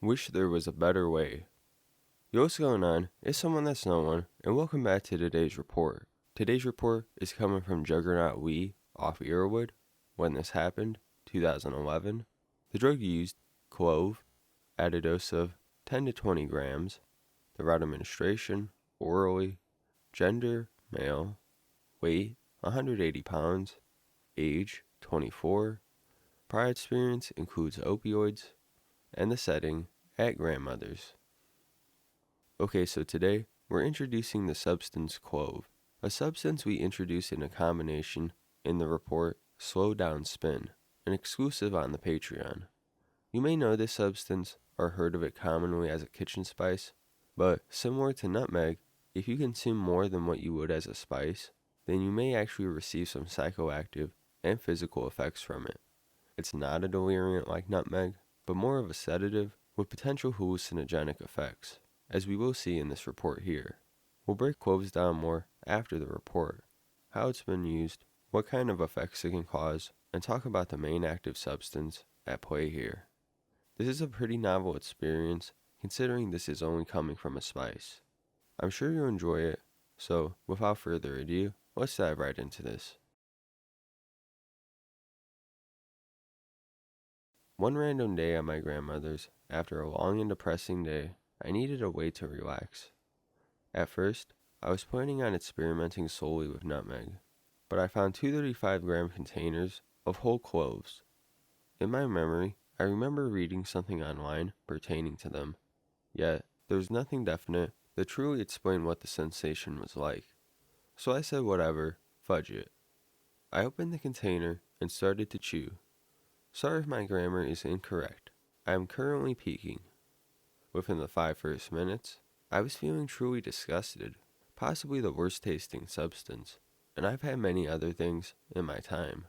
Wish there was a better way. Yo, what's going on? It's someone that's no one, and welcome back to today's report. Today's report is coming from Juggernautwee off Earwood. When this happened, 2011. The drug used, Clove, at a dose of 10 to 20 grams. The route of administration, orally. Gender, male. Weight, 180 pounds. Age, 24. Prior experience includes opioids. And the setting, at grandmother's. Okay, so today, we're introducing the substance Clove, a substance we introduce in a combination in the report Slow Down Spin, an exclusive on the Patreon. You may know this substance or heard of it commonly as a kitchen spice, but similar to nutmeg, if you consume more than what you would as a spice, then you may actually receive some psychoactive and physical effects from it. It's not a deliriant like nutmeg, but more of a sedative with potential hallucinogenic effects, as we will see in this report here. We'll break Cloves down more after the report, how it's been used, what kind of effects it can cause, and talk about the main active substance at play here. This is a pretty novel experience, considering this is only coming from a spice. I'm sure you'll enjoy it, so without further ado, let's dive right into this. One random day at my grandmother's, after a long and depressing day, I needed a way to relax. At first, I was planning on experimenting solely with nutmeg, but I found 2 35-gram containers of whole cloves. In my memory, I remember reading something online pertaining to them, yet there was nothing definite that truly explained what the sensation was like. So I said whatever, fudge it. I opened the container and started to chew. Sorry if my grammar is incorrect. I am currently peaking. Within the 5 first minutes, I was feeling truly disgusted, possibly the worst tasting substance, and I've had many other things in my time.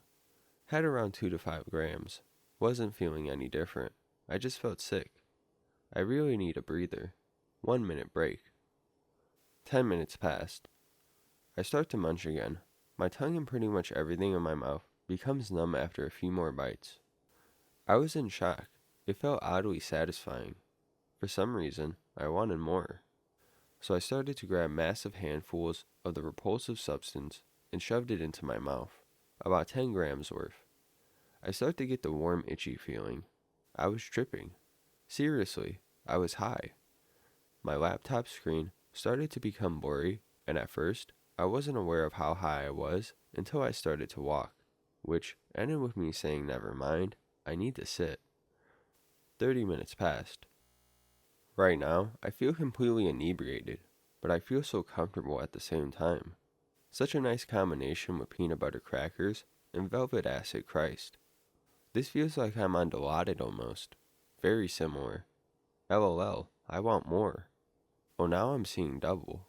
Had around 2 to 5 grams, wasn't feeling any different, I just felt sick. I really need a breather. 1 minute break. 10 minutes passed. I start to munch again. My tongue and pretty much everything in my mouth becomes numb after a few more bites. I was in shock. It felt oddly satisfying. For some reason, I wanted more. So I started to grab massive handfuls of the repulsive substance and shoved it into my mouth, about 10 grams worth. I started to get the warm, itchy feeling. I was tripping. Seriously, I was high. My laptop screen started to become blurry, and at first, I wasn't aware of how high I was until I started to walk, which ended with me saying never mind, I need to sit. 30 minutes passed. Right now, I feel completely inebriated, but I feel so comfortable at the same time. Such a nice combination with peanut butter crackers and velvet acid Christ. This feels like I'm on Dilaudid almost. Very similar. LOL, I want more. Oh, now I'm seeing double.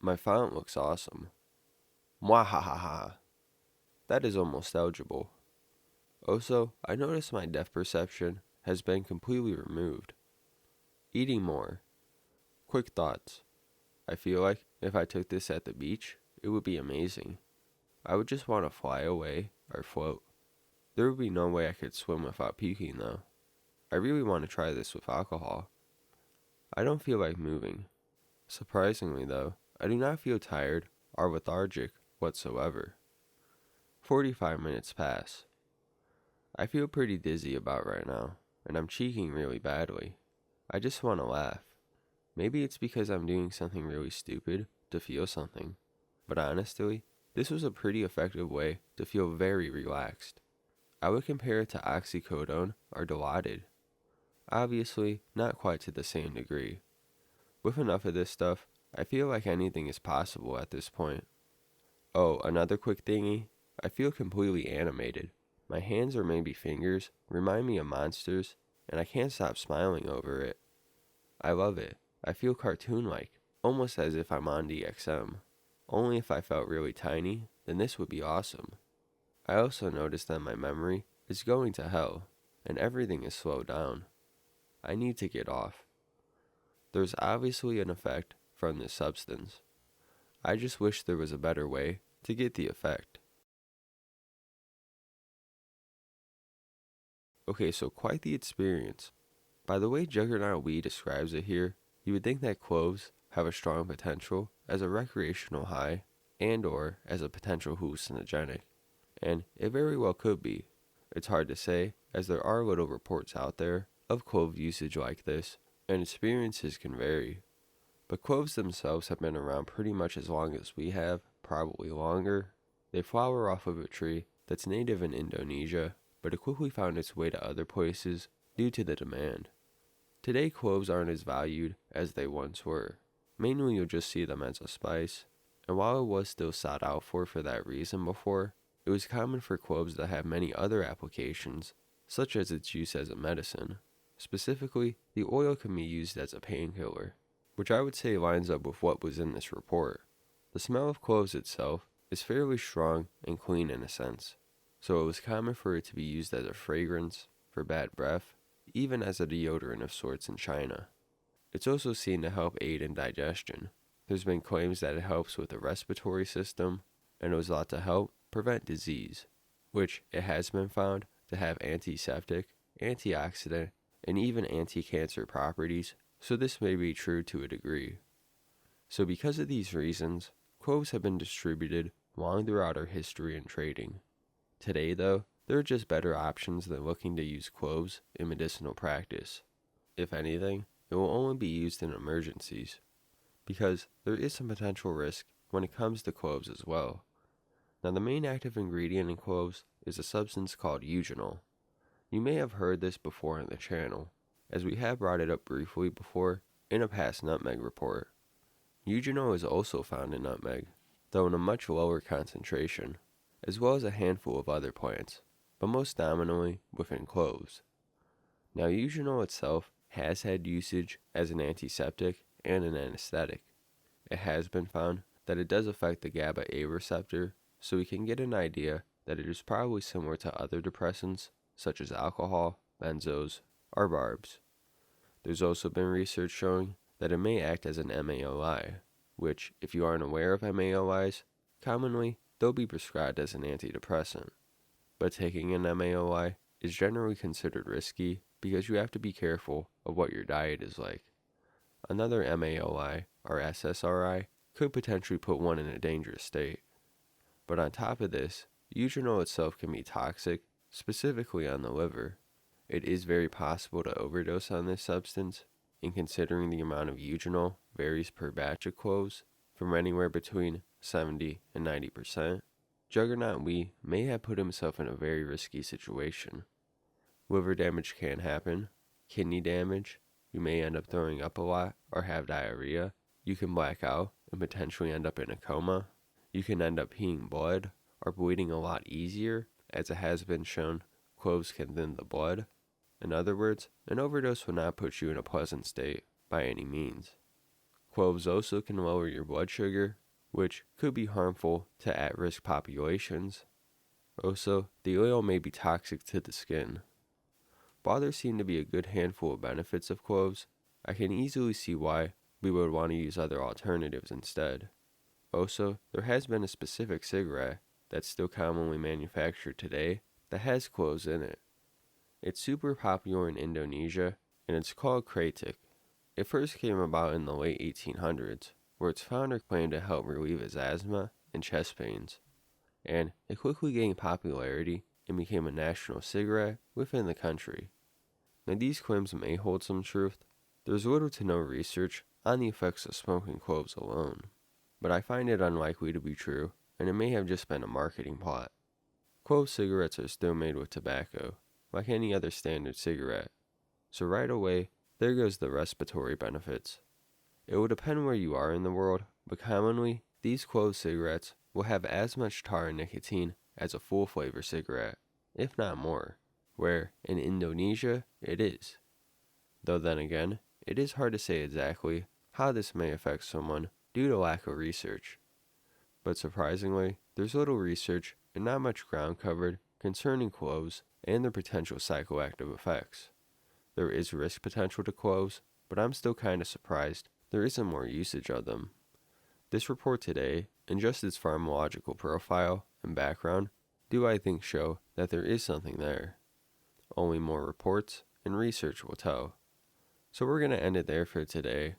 My font looks awesome. Mwahahaha. That is almost eligible. Also, I noticed my depth perception has been completely removed. Eating more. Quick thoughts. I feel like if I took this at the beach, it would be amazing. I would just want to fly away or float. There would be no way I could swim without puking though. I really want to try this with alcohol. I don't feel like moving. Surprisingly though, I do not feel tired or lethargic whatsoever. 45 minutes pass. I feel pretty dizzy about right now, and I'm cheeking really badly. I just want to laugh. Maybe it's because I'm doing something really stupid to feel something, but honestly, this was a pretty effective way to feel very relaxed. I would compare it to oxycodone or Dilaudid. Obviously, not quite to the same degree. With enough of this stuff, I feel like anything is possible at this point. Oh, another quick thingy, I feel completely animated. My hands or maybe fingers remind me of monsters, and I can't stop smiling over it. I love it. I feel cartoon-like, almost as if I'm on DXM. Only if I felt really tiny, then this would be awesome. I also noticed that my memory is going to hell, and everything is slowed down. I need to get off. There's obviously an effect from this substance. I just wish there was a better way to get the effect. Okay, so quite the experience. By the way Juggernautwee describes it here, you would think that cloves have a strong potential as a recreational high and or as a potential hallucinogenic, and it very well could be. It's hard to say, as there are little reports out there of clove usage like this, and experiences can vary. But cloves themselves have been around pretty much as long as we have, probably longer. They flower off of a tree that's native in Indonesia, but it quickly found its way to other places due to the demand. Today cloves aren't as valued as they once were. Mainly you'll just see them as a spice, and while it was still sought out for that reason before, it was common for cloves to have many other applications, such as its use as a medicine. Specifically, the oil can be used as a painkiller, which I would say lines up with what was in this report. The smell of cloves itself is fairly strong and clean in a sense, so it was common for it to be used as a fragrance, for bad breath, even as a deodorant of sorts in China. It's also seen to help aid in digestion. There's been claims that it helps with the respiratory system, and it was thought to help prevent disease, which it has been found to have antiseptic, antioxidant, and even anti-cancer properties, so this may be true to a degree. So because of these reasons, cloves have been distributed long throughout our history and trading. Today, though, there are just better options than looking to use cloves in medicinal practice. If anything, it will only be used in emergencies, because there is some potential risk when it comes to cloves as well. Now, the main active ingredient in cloves is a substance called eugenol. You may have heard this before on the channel, as we have brought it up briefly before in a past nutmeg report. Eugenol is also found in nutmeg, though in a much lower concentration, as well as a handful of other plants, but most dominantly within cloves. Now, eugenol itself has had usage as an antiseptic and an anesthetic. It has been found that it does affect the GABA A receptor, so we can get an idea that it is probably similar to other depressants such as alcohol, benzos, or barbs. There's also been research showing that it may act as an MAOI, which, if you aren't aware of MAOIs, commonly they'll be prescribed as an antidepressant. But taking an MAOI is generally considered risky because you have to be careful of what your diet is like. Another MAOI, or SSRI, could potentially put one in a dangerous state. But on top of this, eugenol itself can be toxic, specifically on the liver. It is very possible to overdose on this substance, and considering the amount of eugenol varies per batch of cloves, from anywhere between 70 and 90%, Juggernautwee may have put himself in a very risky situation. Liver damage can happen, kidney damage, you may end up throwing up a lot or have diarrhea, you can black out and potentially end up in a coma, you can end up peeing blood or bleeding a lot easier, as it has been shown cloves can thin the blood. In other words, an overdose will not put you in a pleasant state by any means. Cloves also can lower your blood sugar, which could be harmful to at-risk populations. Also, the oil may be toxic to the skin. While there seem to be a good handful of benefits of cloves, I can easily see why we would want to use other alternatives instead. Also, there has been a specific cigarette that's still commonly manufactured today that has cloves in it. It's super popular in Indonesia, and it's called Kratik. It first came about in the late 1800s, where its founder claimed to help relieve his asthma and chest pains, and it quickly gained popularity and became a national cigarette within the country. Now, these claims may hold some truth. There's little to no research on the effects of smoking cloves alone, but I find it unlikely to be true, and it may have just been a marketing plot. Clove cigarettes are still made with tobacco, like any other standard cigarette, so right away, there goes the respiratory benefits. It will depend where you are in the world, but commonly, these clove cigarettes will have as much tar and nicotine as a full flavor cigarette, if not more, where in Indonesia it is. Though then again, it is hard to say exactly how this may affect someone due to lack of research. But surprisingly, there's little research and not much ground covered concerning cloves and their potential psychoactive effects. There is risk potential to cloves, but I'm still kinda surprised there isn't more usage of them. This report today, and just its pharmacological profile and background, do I think show that there is something there. Only more reports and research will tell. So we're going to end it there for today.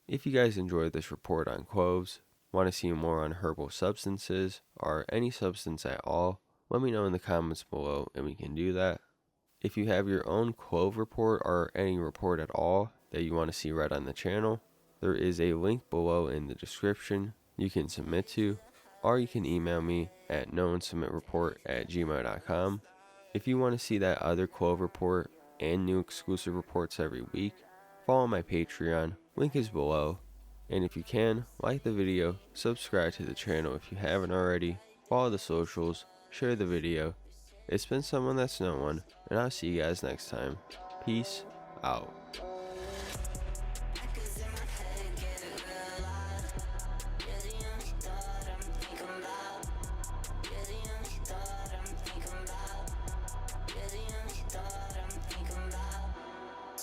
If you guys enjoyed this report on Cloves, want to see more on herbal substances, or any substance at all, let me know in the comments below and we can do that. If you have your own Clove report or any report at all that you want to see read on the channel, there is a link below in the description you can submit to, or you can email me at NoOneSubmitReport@gmail.com. If you want to see that other Clove report and new exclusive reports every week, follow my Patreon, link is below. And if you can, like the video, subscribe to the channel if you haven't already, follow the socials, share the video. It's been someone that's no one, and I'll see you guys next time. Peace out.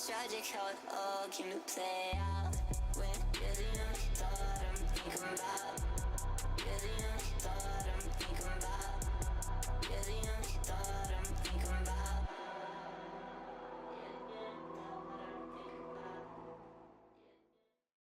Tragic how it all came to play out when you're the only thought I'm thinking about.